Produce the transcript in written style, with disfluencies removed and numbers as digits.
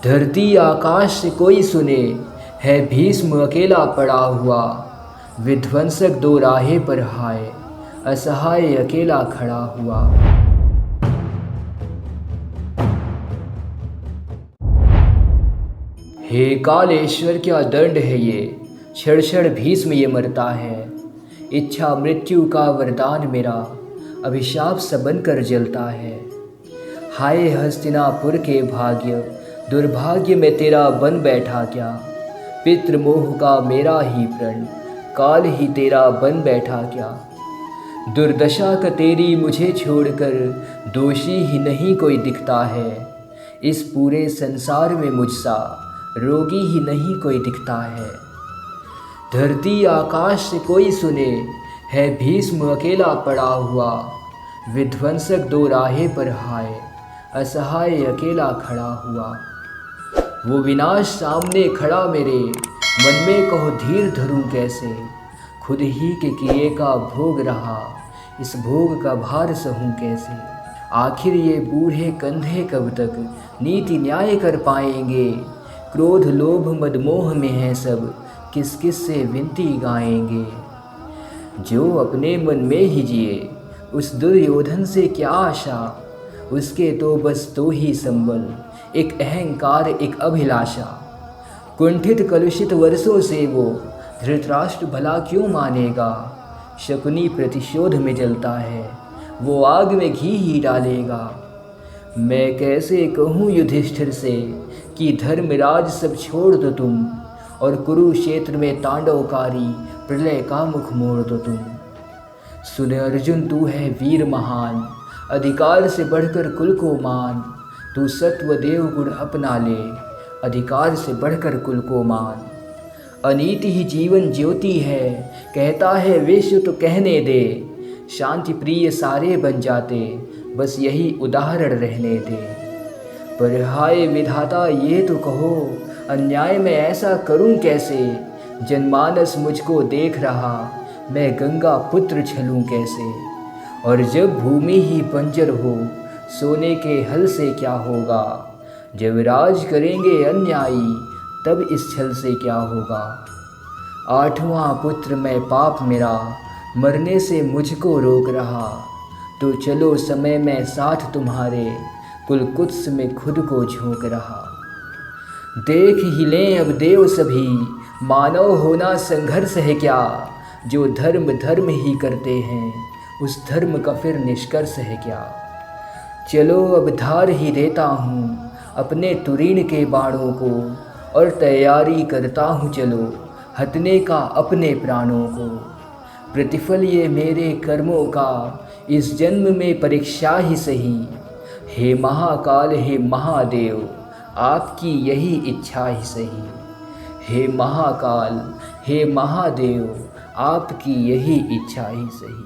धरती आकाश से कोई सुने, है भीष्म अकेला पड़ा हुआ। विध्वंसक दो राहे पर हाय, असहाय अकेला खड़ा हुआ। हे कालेश्वर क्या दंड है ये, क्षण क्षण भीष्म ये मरता है। इच्छा मृत्यु का वरदान मेरा, अभिशाप सा बनकर जलता है। हाय हस्तिनापुर के भाग्य, दुर्भाग्य में तेरा बन बैठा क्या। पितृमोह का मेरा ही प्रण, काल ही तेरा बन बैठा क्या। दुर्दशा का तेरी मुझे छोड़कर, दोषी ही नहीं कोई दिखता है। इस पूरे संसार में मुझसा, रोगी ही नहीं कोई दिखता है। धरती आकाश से कोई सुने, है भीष्म अकेला पड़ा हुआ। विध्वंसक दो राहे पर हाय, असहाय अकेला खड़ा हुआ। वो विनाश सामने खड़ा मेरे, मन में कहो धीर धरूं कैसे। खुद ही के किए का भोग रहा, इस भोग का भार सहूं कैसे। आखिर ये बूढ़े कंधे कब तक नीति न्याय कर पाएंगे। क्रोध लोभ मद मोह में है सब, किस किस से विनती गाएंगे। जो अपने मन में ही जिए, उस दुर्योधन से क्या आशा। उसके तो बस दो ही संबल, एक अहंकार एक अभिलाषा। कुंठित कलुषित वर्षों से वो धृतराष्ट्र भला क्यों मानेगा। शकुनी प्रतिशोध में जलता है, वो आग में घी ही डालेगा। मैं कैसे कहूँ युधिष्ठिर से कि धर्मराज सब छोड़ दो तुम, और कुरुक्षेत्र में तांडवकारी प्रलय का मुख मोड़ दो तुम। सुन अर्जुन तू है वीर महान, अधिकार से बढ़कर कुल को मान। तू सत्व देव गुण अपना ले, अधिकार से बढ़कर कुल को मान। अनीति ही जीवन ज्योति है, कहता है विश्व तो कहने दे। शांति प्रिय सारे बन जाते, बस यही उदाहरण रहने दे। पर हाय विधाता ये तो कहो, अन्याय में ऐसा करूं कैसे। जनमानस मुझको देख रहा, मैं गंगा पुत्र छलूं कैसे। और जब भूमि ही बंजर हो, सोने के हल से क्या होगा। जब राज करेंगे अन्यायी, तब इस छल से क्या होगा। आठवां पुत्र मैं पाप मेरा, मरने से मुझको रोक रहा। तो चलो समय में साथ तुम्हारे, कुलकुत्स में खुद को झोंक रहा। देख ही लें अब देव सभी, मानव होना संघर्ष है क्या। जो धर्म धर्म ही करते हैं, उस धर्म का फिर निष्कर्ष है क्या। चलो अब धार ही देता हूँ अपने तुरीन के बाणों को, और तैयारी करता हूँ चलो हथने का अपने प्राणों को। प्रतिफल ये मेरे कर्मों का, इस जन्म में परीक्षा ही सही। हे महाकाल हे महादेव, आपकी यही इच्छा ही सही। हे महाकाल हे महादेव, आपकी यही इच्छा ही सही।